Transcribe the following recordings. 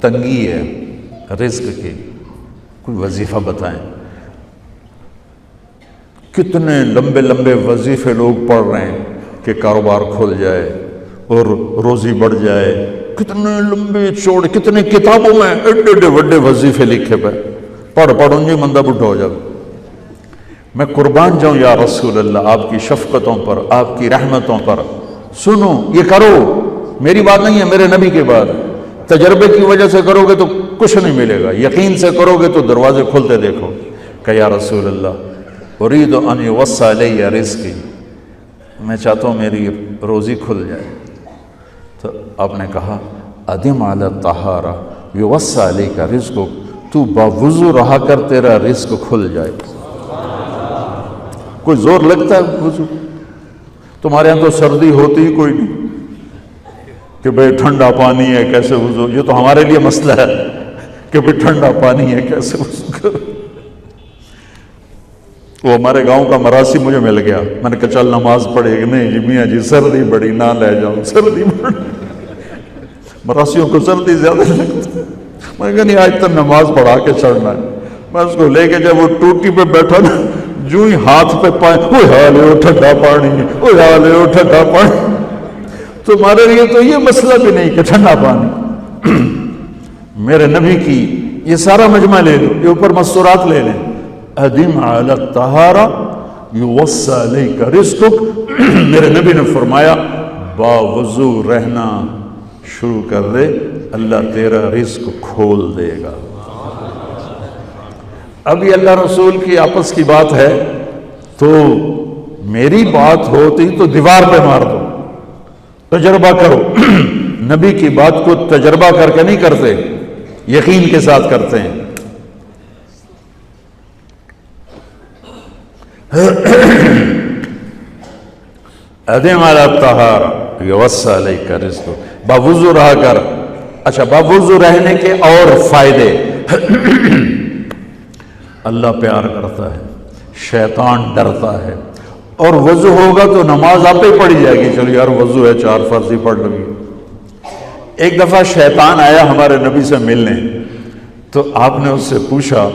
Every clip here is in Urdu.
تنگی ہے رزق کی، کوئی وظیفہ بتائیں۔ کتنے لمبے لمبے وظیفے لوگ پڑھ رہے ہیں کہ کاروبار کھل جائے اور روزی بڑھ جائے، کتنے لمبے چوڑے، کتنے کتابوں میں ایڈے ایڈے بڑے وظیفے لکھے پہ، پڑھ جی مندہ بڈھا ہو جائے۔ میں قربان جاؤں یا رسول اللہ آپ کی شفقتوں پر، آپ کی رحمتوں پر، سنو یہ کرو، میری بات نہیں ہے، میرے نبی کی بات۔ تجربے کی وجہ سے کرو گے تو کچھ نہیں ملے گا، یقین سے کرو گے تو دروازے کھلتے دیکھو۔ کہ یا رسول اللہ ارید ان یوسع علی رزقی، میں چاہتا ہوں میری روزی کھل جائے۔ تو آپ نے کہا ادم علی الطہارہ یوسع علیک رزقک، تو باوضو رہا کر تیرا رزق کھل جائے۔ کوئی زور لگتا ہے وضو؟ تمہارے یہاں تو سردی ہوتی ہی کوئی نہیں کہ بھئی ٹھنڈا پانی ہے کیسے وضو، یہ تو ہمارے لیے مسئلہ ہے کہ بھئی ٹھنڈا پانی ہے کیسے وضو کرو۔ وہ ہمارے گاؤں کا مراسی مجھے مل گیا، میں نے کہا چل نماز پڑھے کہ نہیں جی میاں جی سردی بڑی نہ لے جاؤں، سردی بڑی، مراسیوں کو سردی زیادہ لگتی ہے۔ میں نے کہا نہیں آج تک نماز پڑھا کے چڑھنا ہے۔ میں اس کو لے کے جب وہ ٹوٹی پہ بیٹھا نا، جو ہی ہاتھ پہ پائے وہ حال ہے ٹھنڈا پانی ہے، وہ حال ہے ٹھنڈا پانی۔ تمہارے لیے تو یہ مسئلہ بھی نہیں کہ ٹھنڈا پانی، میرے نبی کی یہ سارا مجمع لے لو، یہ اوپر مستورات لے لیں۔ ادم علی الطہارہ یوسع علیک رزقک، میرے نبی نے فرمایا باوضو رہنا شروع کر دے، اللہ تیرا رزق کھول دے گا۔ اب یہ اللہ رسول کی آپس کی بات ہے تو میری بات ہوتی تو دیوار پہ مار دو، تجربہ کرو۔ نبی کی بات کو تجربہ کر کے نہیں کرتے، یقین کے ساتھ کرتے ہیں۔ ادم علی الطہارہ یوسع علیک رزقک، باوضو رہا کر۔ اچھا باوضو رہنے کے اور فائدے، اللہ پیار کرتا ہے، شیطان ڈرتا ہے، اور وضو ہوگا تو نماز آپ ہی پڑھی جائے گی، چلو یار وضو ہے 4 فرض ہی پڑھ لگی۔ ایک دفعہ شیطان آیا ہمارے نبی سے ملنے، تو آپ نے اس سے پوچھا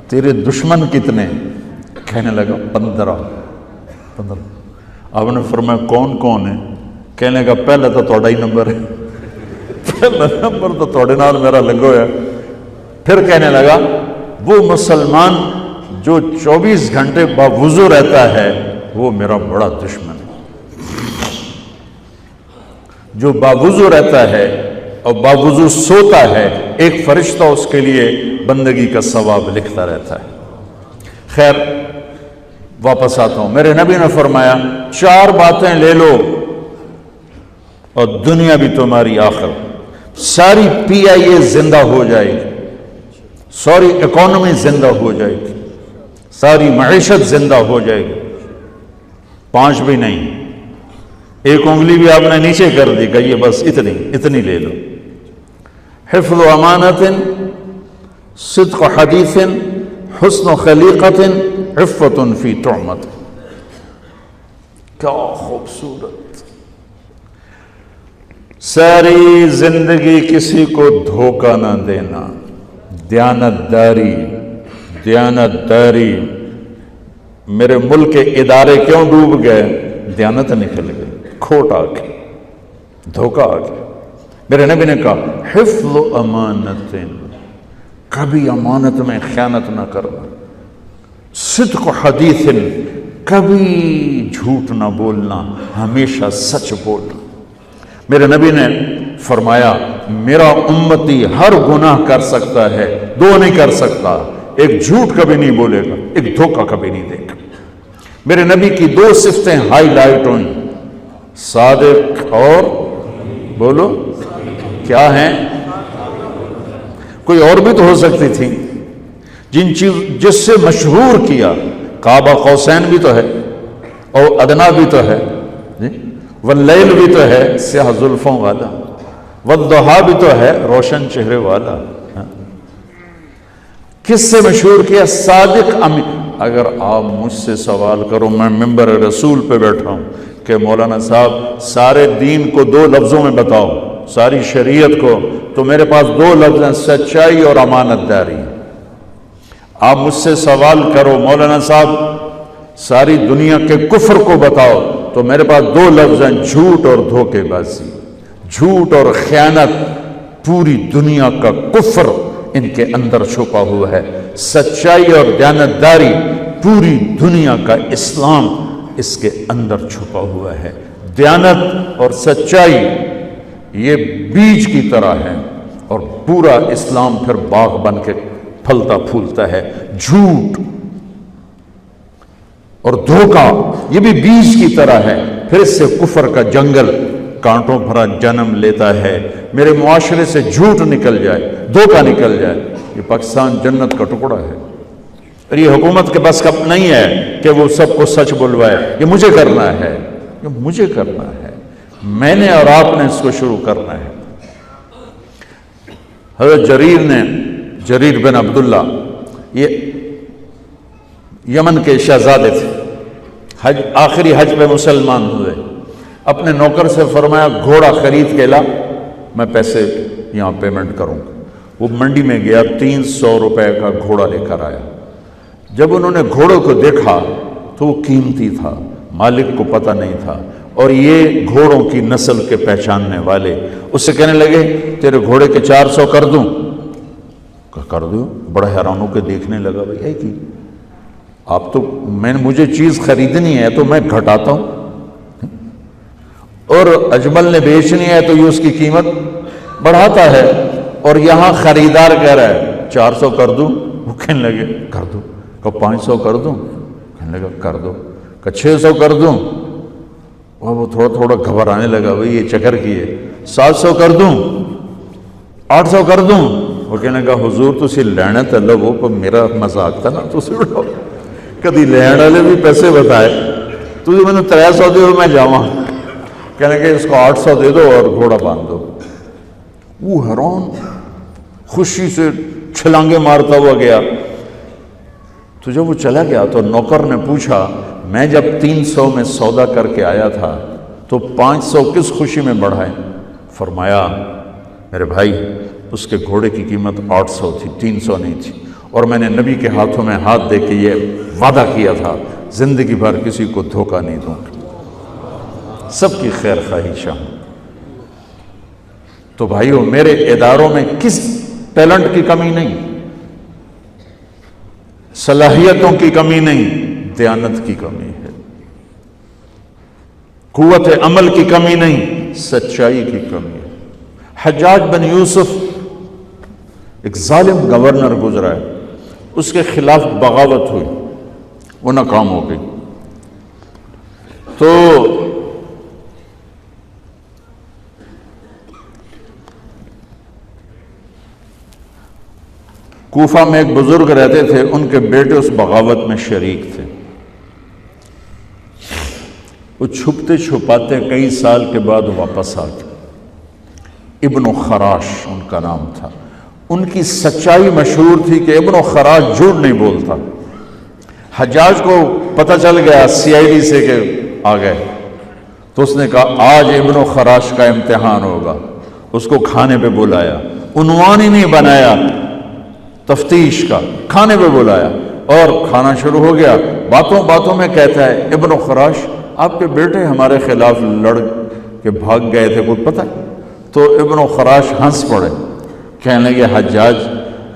تیرے دشمن کتنے؟ کہنے لگا 15۔ آپ نے فرمایا کون کون ہے؟ کہنے لگا پہلا تو تھوڑا ہی نمبر ہے، پہلا نمبر تو تھوڑے نال میرا لگو ہے۔ پھر کہنے لگا وہ مسلمان جو 24 گھنٹے باوضو رہتا ہے وہ میرا بڑا دشمن ہے۔ جو باوضو رہتا ہے اور باوضو سوتا ہے، ایک فرشتہ اس کے لیے بندگی کا ثواب لکھتا رہتا ہے۔ خیر واپس آتا ہوں، میرے نبی نے فرمایا 4 باتیں لے لو اور دنیا بھی تمہاری آخر، ساری PIA زندہ ہو جائے گی، ساری اکانومی زندہ ہو جائے گی، ساری معیشت زندہ ہو جائے گی۔ 5 بھی نہیں، ایک انگلی بھی آپ نے نیچے کر دی، کہیے بس اتنی لے لو۔ حفظ امانت، صدق حدیث، حسن خلیقت، عفت فی طعمت۔ کیا خوبصورت، ساری زندگی کسی کو دھوکہ نہ دینا، دیانت داری۔ میرے ملک کے ادارے کیوں ڈوب گئے؟ دیانت نکل گئی، کھوٹ آ گئی، دھوکہ آ گیا۔ میرے نبی نے کہا حفظ امانت، کبھی امانت میں خیانت نہ کرنا، صدق حدیث، کبھی جھوٹ نہ بولنا، ہمیشہ سچ بولنا۔ میرے نبی نے فرمایا میرا امتی ہر گناہ کر سکتا ہے، 2 نہیں کر سکتا، ایک جھوٹ کبھی نہیں بولے گا، ایک دھوکہ کبھی نہیں دے گا۔ میرے نبی کی 2 صفتیں ہائی لائٹ ہوئیں، صادق اور بولو کیا ہیں؟ کوئی اور بھی تو ہو سکتی تھی، جس سے مشہور کیا، کعبہ قوسین بھی تو ہے، اور ادنا بھی تو ہے، واللیل بھی تو ہے سیاہ زلفوں والا، والضحیٰ بھی تو ہے روشن چہرے والا۔ کس سے مشہور کیا؟ صادق امین۔ اگر آپ مجھ سے سوال کرو، میں منبر رسول پہ بیٹھا ہوں کہ مولانا صاحب سارے دین کو 2 لفظوں میں بتاؤ، ساری شریعت کو تو میرے پاس دو لفظ ہیں، سچائی اور امانت داری۔ آپ مجھ سے سوال کرو مولانا صاحب ساری دنیا کے کفر کو بتاؤ، تو میرے پاس دو لفظ ہیں، جھوٹ اور دھوکے بازی۔ جھوٹ اور خیانت، پوری دنیا کا کفر ان کے اندر چھپا ہوا ہے۔ سچائی اور دیانتداری، پوری دنیا کا اسلام اس کے اندر چھپا ہوا ہے۔ دیانت اور سچائی یہ بیج کی طرح ہے اور پورا اسلام پھر باغ بن کے پھلتا پھولتا ہے۔ جھوٹ اور دھوکہ یہ بھی بیج کی طرح ہے، پھر اس سے کفر کا جنگل کانٹوں بھرا جنم لیتا ہے۔ میرے معاشرے سے جھوٹ نکل جائے، دھوکہ نکل جائے، یہ پاکستان جنت کا ٹکڑا ہے۔ اور یہ حکومت کے بس کب نہیں ہے کہ وہ سب کو سچ بلوائے، یہ مجھے کرنا ہے، یہ مجھے کرنا ہے، میں نے اور آپ نے اس کو شروع کرنا ہے۔ حضرت جریر بن عبداللہ یہ یمن کے شہزادے تھے، آخری حج پہ مسلمان ہوئے، اپنے نوکر سے فرمایا گھوڑا خرید کے لا، میں پیسے یہاں پیمنٹ کروں گا۔ وہ منڈی میں گیا، 300 روپے کا گھوڑا لے کر آیا۔ جب انہوں نے گھوڑے کو دیکھا تو وہ قیمتی تھا، مالک کو پتہ نہیں تھا، اور یہ گھوڑوں کی نسل کے پہچاننے والے اس سے کہنے لگے تیرے گھوڑے کے 400 کر دوں؟ کر دو۔ بڑا حیران ہو کے دیکھنے لگا، بھائی ہے کہ آپ تو مجھے چیز خریدنی ہے تو میں گھٹاتا ہوں، اور اجمل نے بیچنی ہے تو یہ اس کی قیمت بڑھاتا ہے، اور یہاں خریدار کہہ رہا ہے 400 کر دوں، وہ کہنے لگے کر دو۔ کہ 500 کر دوں؟ کہنے لگا کر دو۔ کہ 600 کر دوں؟ اور وہ تھوڑا تھوڑا گھبرانے لگا، بھائی یہ چکر کی ہے۔ 700 کر دوں؟ 800 کر دوں؟ وہ کہنے لگا حضور تسی لینا تے لو، پر میرا مذاق تھا نا، تسی اڑاؤ، کدی لین والے بھی پیسے بتائے، تسی میں نے 300 دے میں جاواں۔ کہنے لگے اس کو 800 دے دو اور گھوڑا باندھ دو۔ وہ حیران، خوشی سے چھلانگے مارتا ہوا گیا۔ تو جب وہ چلا گیا تو نوکر نے پوچھا میں جب 300 میں سودا کر کے آیا تھا تو 500 کس خوشی میں بڑھائے؟ فرمایا میرے بھائی اس کے گھوڑے کی قیمت 800 تھی، 300 نہیں تھی، اور میں نے نبی کے ہاتھوں میں ہاتھ دے کے یہ وعدہ کیا تھا زندگی بھر کسی کو دھوکہ نہیں دوں گا، سب کی خیر خواہی چاہوں۔ تو بھائیو میرے اداروں میں کس ٹیلنٹ کی کمی نہیں، صلاحیتوں کی کمی نہیں، دیانت کی کمی ہے، قوت عمل کی کمی نہیں، سچائی کی کمی ہے۔ حجاج بن یوسف ایک ظالم گورنر گزرا ہے، اس کے خلاف بغاوت ہوئی، وہ ناکام ہو گئی۔ تو کوفہ میں ایک بزرگ رہتے تھے، ان کے بیٹے اس بغاوت میں شریک تھے۔ وہ چھپتے چھپاتے کئی سال کے بعد واپس آ گئے۔ ابن خراش ان کا نام تھا۔ ان کی سچائی مشہور تھی کہ ابن خراش جھوٹ نہیں بولتا۔ حجاج کو پتہ چل گیا CID سے کہ آ گئے، تو اس نے کہا آج ابن خراش کا امتحان ہوگا۔ اس کو کھانے پہ بلایا، عنوان ہی نہیں بنایا تفتیش کا، کھانے پہ بلایا اور کھانا شروع ہو گیا۔ باتوں باتوں میں کہتا ہے ابن خراش آپ کے بیٹے ہمارے خلاف لڑ کے بھاگ گئے تھے، کچھ پتہ؟ تو ابن خراش ہنس پڑے، کہنے لگے حجاج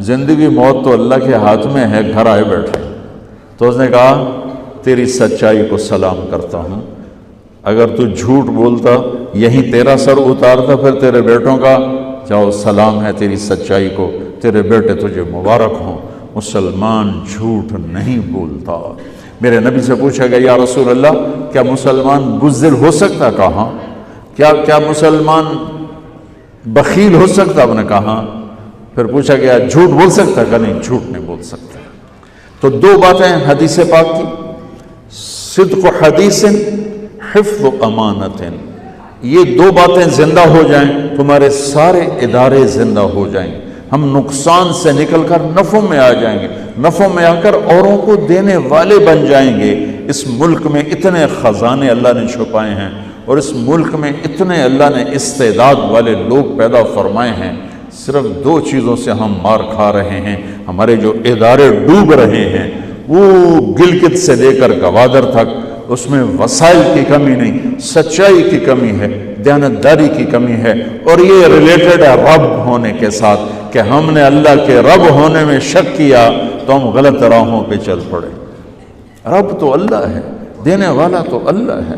زندگی موت تو اللہ کے ہاتھ میں ہے، گھر آئے بیٹھے۔ تو اس نے کہا تیری سچائی کو سلام کرتا ہوں، اگر تو جھوٹ بولتا یہیں تیرا سر اتارتا پھر تیرے بیٹوں کا، جاؤ سلام ہے تیری سچائی کو، تیرے بیٹے تجھے مبارک ہوں، مسلمان جھوٹ نہیں بولتا۔ میرے نبی سے پوچھا گیا یا رسول اللہ کیا مسلمان بزدل ہو سکتا؟ کہا کیا مسلمان بخیل ہو سکتا؟ آپ نے کہا۔ پھر پوچھا گیا جھوٹ بول سکتا؟ کہ نہیں، جھوٹ نہیں بول سکتا۔ تو دو باتیں حدیث پاک کی، صدق حدیث، حفظ امانت، یہ دو باتیں زندہ ہو جائیں تمہارے سارے ادارے زندہ ہو جائیں، ہم نقصان سے نکل کر نفع میں آ جائیں گے، نفع میں آ کر اوروں کو دینے والے بن جائیں گے۔ اس ملک میں اتنے خزانے اللہ نے چھپائے ہیں، اور اس ملک میں اتنے اللہ نے استعداد والے لوگ پیدا فرمائے ہیں، صرف 2 چیزوں سے ہم مار کھا رہے ہیں، ہمارے جو ادارے ڈوب رہے ہیں، وہ گلگت سے لے کر گوادر تک، اس میں وسائل کی کمی نہیں، سچائی کی کمی ہے، دیانتداری کی کمی ہے، اور یہ ریلیٹڈ ہے رب ہونے کے ساتھ، کہ ہم نے اللہ کے رب ہونے میں شک کیا تو ہم غلط راہوں پہ چل پڑے۔ رب تو اللہ ہے، دینے والا تو اللہ ہے۔